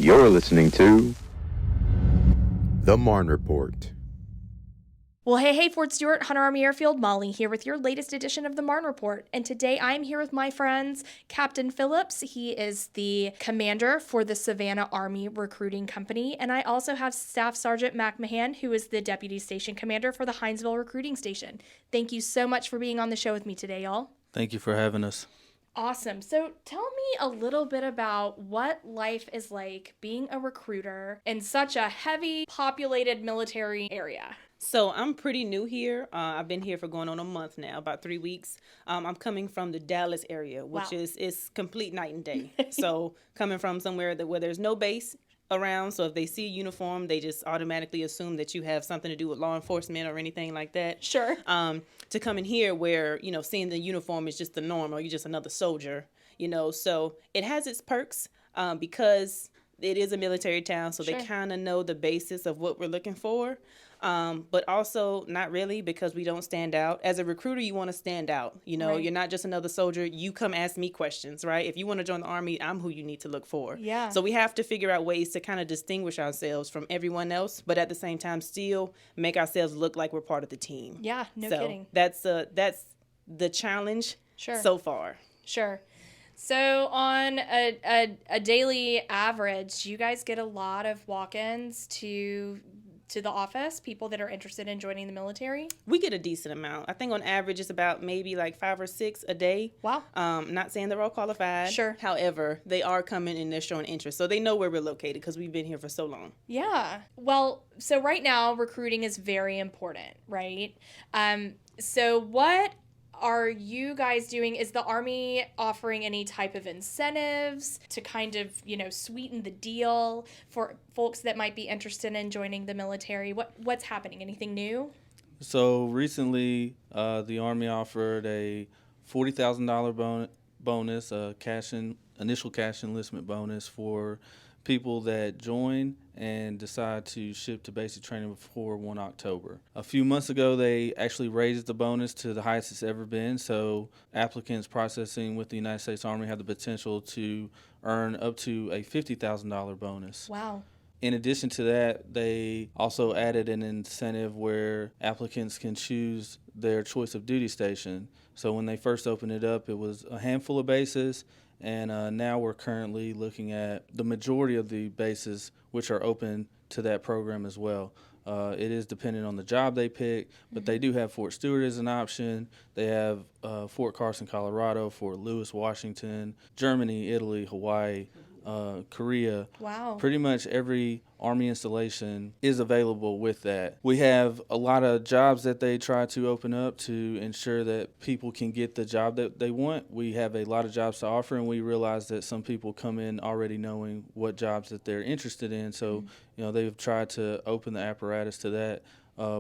You're listening to the Marne Report. Well, hey, Fort Stewart, Hunter Army Airfield, Molly here with your latest edition of the Marne Report. And today I'm here with my friends, Captain Phillips. He is the commander for the Savannah Army Recruiting Company. And I also have Staff Sergeant Mac Mahan, who is the deputy station commander for the Hinesville Recruiting Station. Thank you so much for being on the show with me today, y'all. Thank you for having us. Awesome. So tell me a little bit about what life is like being a recruiter in such a heavy populated military area. So I'm pretty new here. I've been here for going on a month now, about 3 weeks. I'm coming from the Dallas area, which is complete night and day. So coming from somewhere where there's no base around, so if they see a uniform, they just automatically assume that you have something to do with law enforcement or anything like that. Sure. To come in here where, seeing the uniform is just the norm, or you're just another soldier, So it has its perks because it is a military town, so They kind of know the basis of what we're looking for. But also not really, because we don't stand out. As a recruiter, you want to stand out. Right. You're not just another soldier. You come ask me questions, right? If you want to join the Army, I'm who you need to look for. Yeah. So we have to figure out ways to kind of distinguish ourselves from everyone else, but at the same time still make ourselves look like we're part of the team. Yeah, no kidding. That's the challenge so far. Sure. So on a daily average, you guys get a lot of walk-ins to the office, people that are interested in joining the military? We get a decent amount. I think on average it's about maybe like 5 or 6 a day. Wow. Not saying they're all qualified. Sure. However, they are coming and they're showing interest. So they know where we're located because we've been here for so long. Yeah. Well, so right now recruiting is very important, right? So what are you guys doing? Is the Army offering any type of incentives to kind of, sweeten the deal for folks that might be interested in joining the military? What's happening? Anything new? So recently, the Army offered a $40,000 bonus, initial cash enlistment bonus for people that join and decide to ship to basic training before 1 October. A few months ago, they actually raised the bonus to the highest it's ever been, so applicants processing with the United States Army have the potential to earn up to a $50,000 bonus. Wow. In addition to that, they also added an incentive where applicants can choose their choice of duty station. So when they first opened it up, it was a handful of bases, and now we're currently looking at the majority of the bases which are open to that program as well. It is dependent on the job they pick, but they do have Fort Stewart as an option. They have Fort Carson, Colorado, Fort Lewis, Washington, Germany, Italy, Hawaii, Korea. Wow. Pretty much every Army installation is available with that. We have a lot of jobs that they try to open up to ensure that people can get the job that they want. We have a lot of jobs to offer, and we realize that some people come in already knowing what jobs that they're interested in. So, they've tried to open the apparatus to that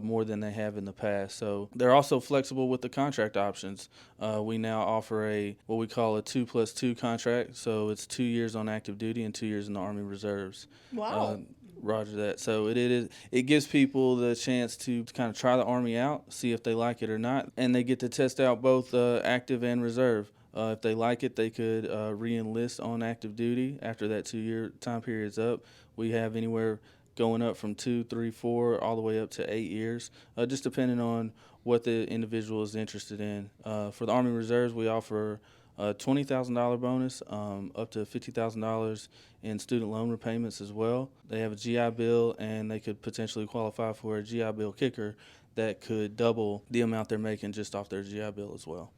more than they have in the past. So they're also flexible with the contract options. We now offer what we call a 2+2 contract. So it's 2 years on active duty and 2 years in the Army Reserves. Wow. Roger that. So it gives people the chance to kind of try the Army out, see if they like it or not, and they get to test out both active and reserve. If they like it, they could re-enlist on active duty after that 2-year time period's up. We have anywhere going up from 2, 3, 4, all the way up to 8 years, just depending on what the individual is interested in. For the Army Reserves, we offer a $20,000 bonus, up to $50,000 in student loan repayments as well. They have a GI Bill, and they could potentially qualify for a GI Bill kicker that could double the amount they're making just off their GI Bill as well.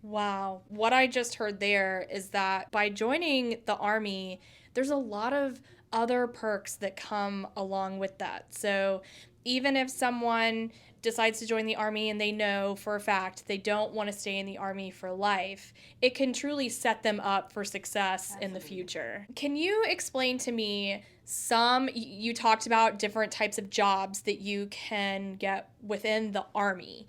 Wow. What I just heard there is that by joining the Army, there's a lot of other perks that come along with that. So even if someone decides to join the Army and they know for a fact they don't want to stay in the Army for life, it can truly set them up for success in the future. Can you explain to me you talked about different types of jobs that you can get within the Army.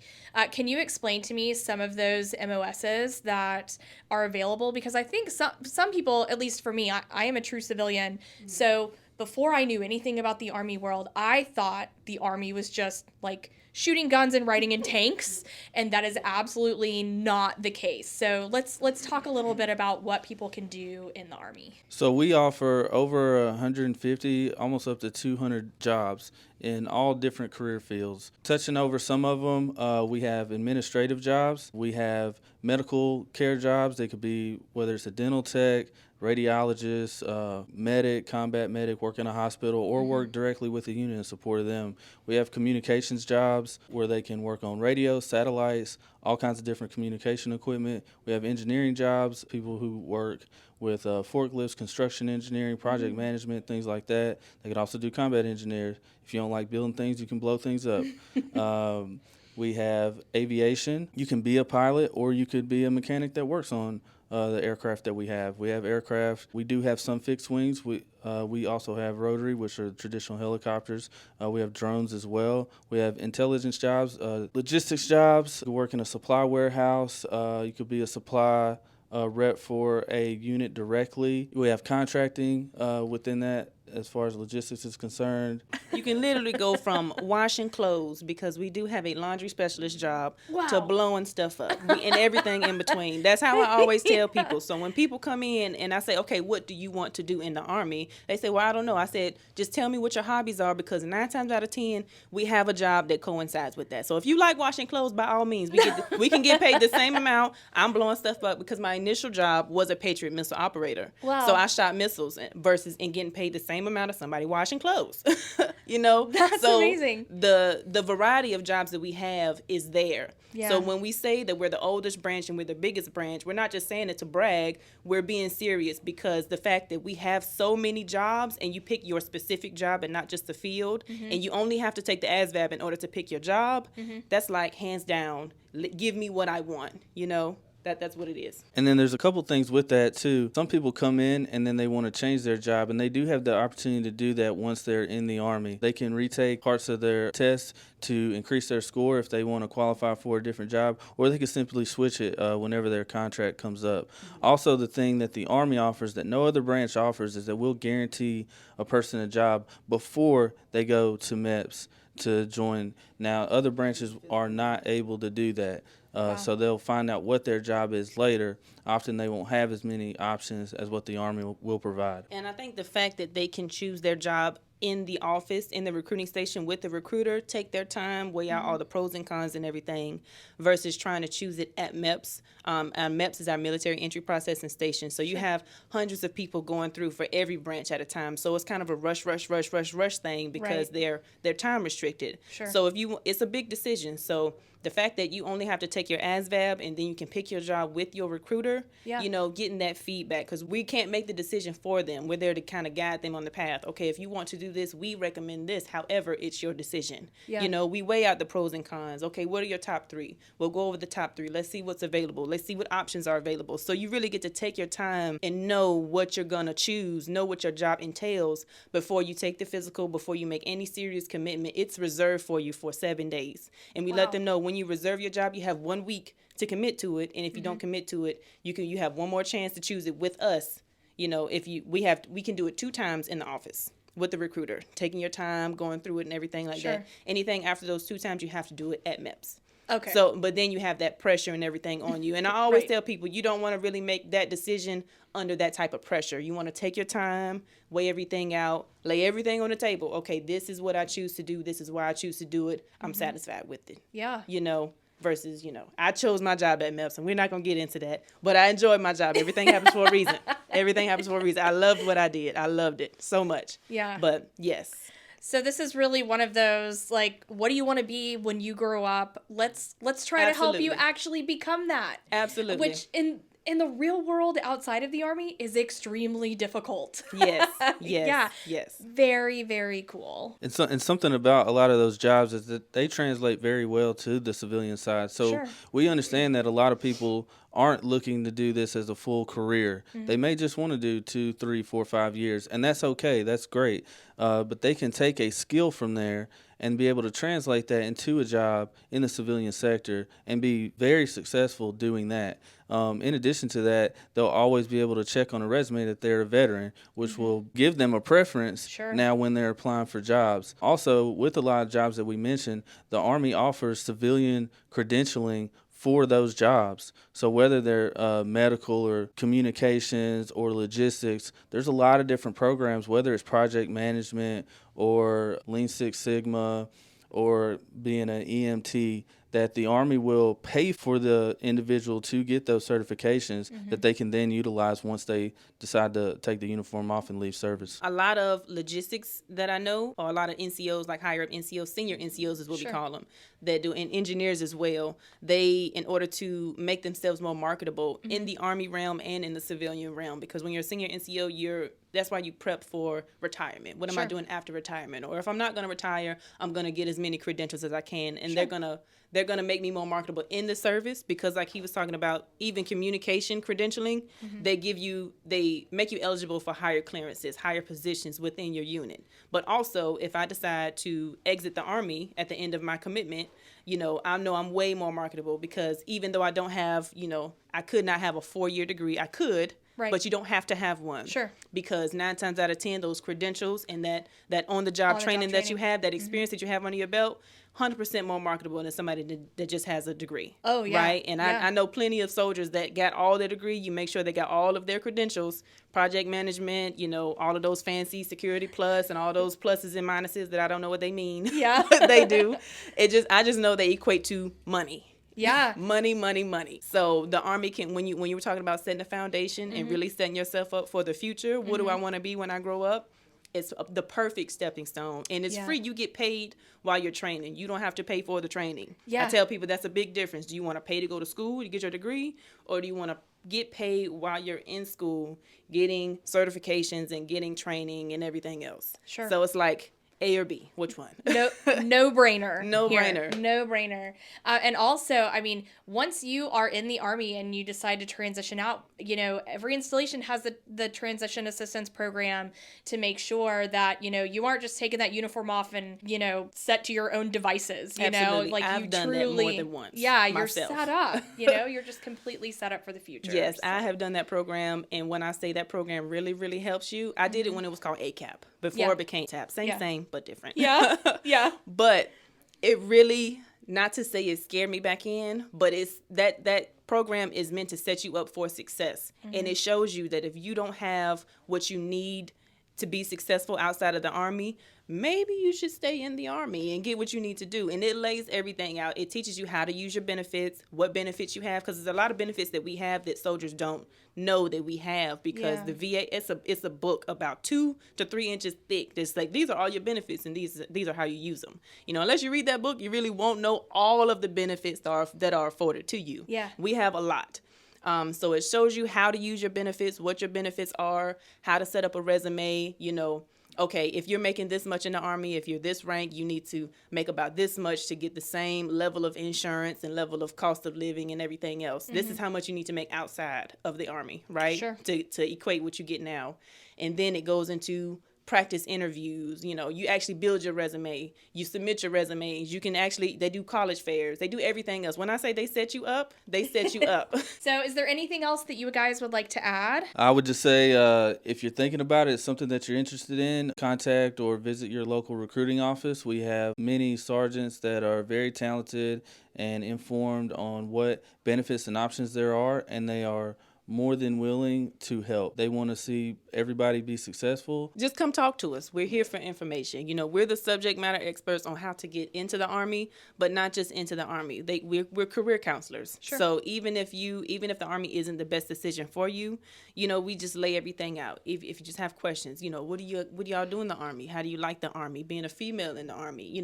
Can you explain to me some of those MOSs that are available? Because I think some people, at least for me, I am a true civilian, so before I knew anything about the Army world, I thought the Army was just like shooting guns and riding in tanks, and that is absolutely not the case. So let's talk a little bit about what people can do in the Army. So we offer over 150, almost up to 200 jobs in all different career fields. Touching over some of them, we have administrative jobs. We have medical care jobs. They could be whether it's a dental tech, radiologist, medic, combat medic, work in a hospital, or work directly with the unit in support of them. We have communications jobs where they can work on radio, satellites, all kinds of different communication equipment. We have engineering jobs, people who work with forklifts, construction engineering, project management, things like that. They could also do combat engineers. If you don't like building things, you can blow things up. We have aviation. You can be a pilot, or you could be a mechanic that works on the aircraft that we have. We have aircraft. We do have some fixed wings. We also have rotary, which are traditional helicopters. We have drones as well. We have intelligence jobs, logistics jobs. You work in a supply warehouse. You could be a supply rep for a unit directly. We have contracting within that as far as logistics is concerned. You can literally go from washing clothes, because we do have a laundry specialist job, Wow. to blowing stuff up and everything in between. That's how I always tell people. So when people come in and I say, okay, what do you want to do in the Army? They say, well, I don't know. I said, just tell me what your hobbies are, because 9 times out of 10, we have a job that coincides with that. So if you like washing clothes, by all means, we can get paid the same amount. I'm blowing stuff up because my initial job was a Patriot missile operator. Wow. So I shot missiles versus getting paid the same amount of somebody washing clothes. You know, That's amazing. The variety of jobs that we have is there. Yeah. So when we say that we're the oldest branch and we're the biggest branch, we're not just saying it to brag. We're being serious, because the fact that we have so many jobs, and you pick your specific job and not just the field, and you only have to take the ASVAB in order to pick your job, that's like hands down, give me what I want, you know? That's what it is. And then there's a couple things with that too. Some people come in and then they want to change their job, and they do have the opportunity to do that once they're in the Army. They can retake parts of their tests to increase their score if they want to qualify for a different job, or they can simply switch it whenever their contract comes up. Also, the thing that the Army offers that no other branch offers is that we'll guarantee a person a job before they go to MEPS to join. Now, other branches are not able to do that. So they'll find out what their job is later. Often they won't have as many options as what the Army will provide. And I think the fact that they can choose their job in the office, in the recruiting station with the recruiter, take their time, weigh out all the pros and cons and everything, versus trying to choose it at MEPS. MEPS is our military entry processing station. So you have hundreds of people going through for every branch at a time. So it's kind of a rush thing, because they're time restricted. Sure. So it's a big decision. So the fact that you only have to take your ASVAB and then you can pick your job with your recruiter, you know, getting that feedback, because we can't make the decision for them. We're there to kind of guide them on the path. Okay, if you want to do this, we recommend this. However, it's your decision. Yeah. You know, we weigh out the pros and cons. Okay, what are your top 3? We'll go over the top 3. Let's see what's available. Let's see what options are available. So you really get to take your time and know what you're going to choose, know what your job entails before you take the physical, before you make any serious commitment. It's reserved for you for 7 days. And we let them know, when you reserve your job, you have 1 week to commit to it, and if you don't commit to it, you have one more chance to choose it with us. You know, we can do it 2 times in the office with the recruiter, taking your time, going through it and everything like that. Anything after those 2 times, you have to do it at MEPS. Okay. So, but then you have that pressure and everything on you. And I always tell people, you don't want to really make that decision under that type of pressure. You want to take your time, weigh everything out, lay everything on the table. Okay, this is what I choose to do. This is why I choose to do it. I'm satisfied with it. Yeah. You know, versus, you know, I chose my job at MEPS, and we're not going to get into that, but I enjoyed my job. Everything happens for a reason. Everything happens for a reason. I loved what I did. I loved it so much. Yeah. But yes. So this is really one of those, like, what do you want to be when you grow up? Let's try to help you actually become that. Absolutely. Which in the real world outside of the Army is extremely difficult. Yes. Yeah. Yes. Very, very cool. And something about a lot of those jobs is that they translate very well to the civilian side. So we understand that a lot of people aren't looking to do this as a full career. They may just want to do 2, 3, 4, 5 years, and that's okay. That's great. But they can take a skill from there and be able to translate that into a job in the civilian sector and be very successful doing that. In addition to that, they'll always be able to check on a resume that they're a veteran, which will give them a preference now when they're applying for jobs. Also, with a lot of jobs that we mentioned, the Army offers civilian credentialing for those jobs. So whether they're medical or communications or logistics, there's a lot of different programs, whether it's project management or Lean Six Sigma or being an EMT, that the Army will pay for the individual to get those certifications that they can then utilize once they decide to take the uniform off and leave service. A lot of logistics that I know, or a lot of NCOs, like higher up NCOs, senior NCOs is what we call them, that do, and engineers as well, they, in order to make themselves more marketable in the Army realm and in the civilian realm, because when you're a senior NCO, that's why you prep for retirement. What am I doing after retirement? Or if I'm not going to retire, I'm going to get as many credentials as I can, and they're going to make me more marketable in the service, because like he was talking about, even communication credentialing, they make you eligible for higher clearances, higher positions within your unit. But also, if I decide to exit the Army at the end of my commitment, I know I'm way more marketable, because even though I don't have, I could not have a 4-year degree. I could, but you don't have to have one. Sure. Because 9 times out of 10, those credentials and that on-the-job training that you have, that experience that you have under your belt, 100% more marketable than somebody that just has a degree. Oh, yeah. Right? And I know plenty of soldiers that got all their degree. You make sure they got all of their credentials, project management, all of those fancy security plus and all those pluses and minuses that I don't know what they mean. Yeah. They do. I just know they equate to money. Yeah. money. So the Army can, when you were talking about setting a foundation and really setting yourself up for the future, what do I want to be when I grow up? It's the perfect stepping stone, and it's free. You get paid while you're training. You don't have to pay for the training. I tell people that's a big difference. Do you want to pay to go to school to get your degree, or do you want to get paid while you're in school, getting certifications and getting training and everything else? Sure. So it's like A or B, which one? No brainer. No brainer. And also, I mean, once you are in the Army and you decide to transition out, every installation has the transition assistance program to make sure that, you aren't just taking that uniform off and, set to your own devices, Absolutely. like I've done that more than once. Yeah, myself. You're set up, you're just completely set up for the future. Yes, so. I have done that program. And when I say that program really, really helps you, I did it when it was called ACAP before it became TAP. Same, but different. Yeah. But it really, not to say it scared me back in, but it's that program is meant to set you up for success. And it shows you that if you don't have what you need to be successful outside of the Army, maybe you should stay in the Army and get what you need to do. And it lays everything out. It teaches you how to use your benefits, what benefits you have, because there's a lot of benefits that we have that soldiers don't know that we have, because the VA, it's a book about 2 to 3 inches thick. It's like, these are all your benefits, and these are how you use them. Unless you read that book, you really won't know all of the benefits that are afforded to you. Yeah. We have a lot. So it shows you how to use your benefits, what your benefits are, how to set up a resume, okay, if you're making this much in the Army, if you're this rank, you need to make about this much to get the same level of insurance and level of cost of living and everything else. This is how much you need to make outside of the Army, right? Sure. To equate what you get now. And then it goes into practice interviews. You actually build your resume, you submit your resumes, they do college fairs, they do everything else. When I say they set you up, they set you up. So is there anything else that you guys would like to add? I would just say, if you're thinking about it, it's something that you're interested in, contact or visit your local recruiting office. We have many sergeants that are very talented and informed on what benefits and options there are, and they are more than willing to help. They want to see everybody be successful. Just come talk to us. We're here for information. We're the subject matter experts on how to get into the Army, but not just into the Army. We're career counselors. Sure. So even if the Army isn't the best decision for you, we just lay everything out. If you just have questions, what do y'all do in the Army? How do you like the Army? Being a female in the Army,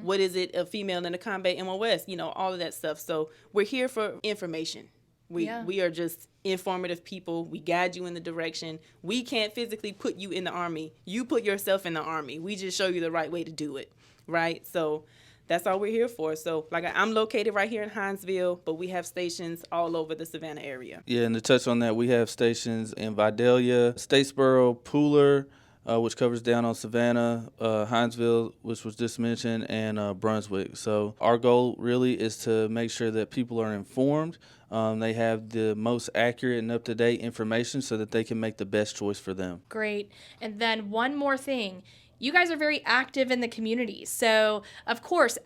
what is it, a female in the combat MOS? All of that stuff. So we're here for information. We are just informative people. We guide you in the direction. We can't physically put you in the Army. You put yourself in the Army. We just show you the right way to do it, right? So that's all we're here for. So I'm located right here in Hinesville, but we have stations all over the Savannah area. Yeah, and to touch on that, we have stations in Vidalia, Statesboro, Pooler, which covers down on Savannah, Hinesville, which was just mentioned, and Brunswick. So our goal really is to make sure that people are informed. They have the most accurate and up-to-date information so that they can make the best choice for them. Great. And then one more thing. You guys are very active in the community. So, of course,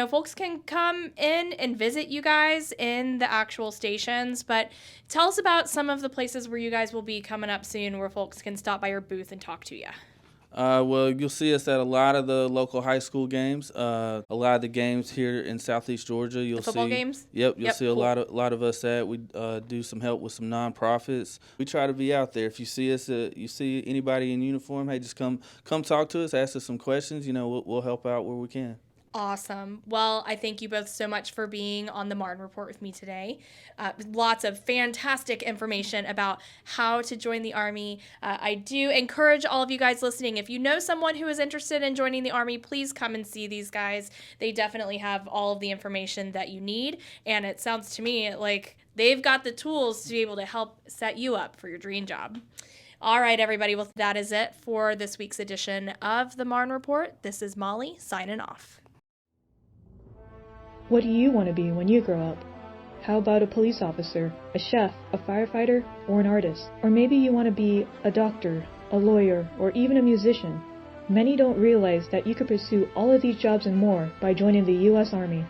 folks can come in and visit you guys in the actual stations. But tell us about some of the places where you guys will be coming up soon where folks can stop by your booth and talk to you. Well, you'll see us at a lot of the local high school games. A lot of the games here in Southeast Georgia. You'll The football see games? Yep, you'll see cool. a lot of us at. We do some help with some nonprofits. We try to be out there. If you see us, you see anybody in uniform, hey, just come talk to us, ask us some questions. We'll help out where we can. Awesome. Well, I thank you both so much for being on the Marne Report with me today. Lots of fantastic information about how to join the Army. I do encourage all of you guys listening, if you know someone who is interested in joining the Army, please come and see these guys. They definitely have all of the information that you need, and it sounds to me like they've got the tools to be able to help set you up for your dream job. All right, everybody. Well, that is it for this week's edition of the Marne Report. This is Molly signing off. What do you want to be when you grow up? How about a police officer, a chef, a firefighter, or an artist? Or maybe you want to be a doctor, a lawyer, or even a musician. Many don't realize that you could pursue all of these jobs and more by joining the U.S. Army.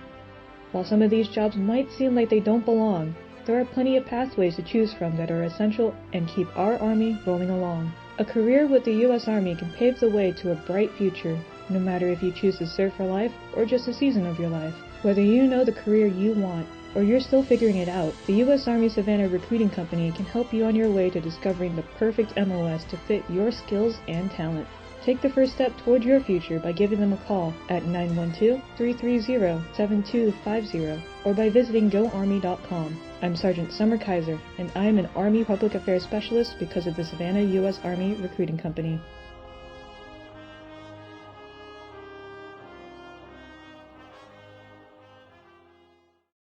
While some of these jobs might seem like they don't belong, there are plenty of pathways to choose from that are essential and keep our Army rolling along. A career with the U.S. Army can pave the way to a bright future, no matter if you choose to serve for life or just a season of your life. Whether you know the career you want or you're still figuring it out, the U.S. Army Savannah Recruiting Company can help you on your way to discovering the perfect MOS to fit your skills and talent. Take the first step toward your future by giving them a call at 912-330-7250 or by visiting goarmy.com. I'm Sergeant Summer Kaiser, and I'm an Army Public Affairs Specialist because of the Savannah U.S. Army Recruiting Company.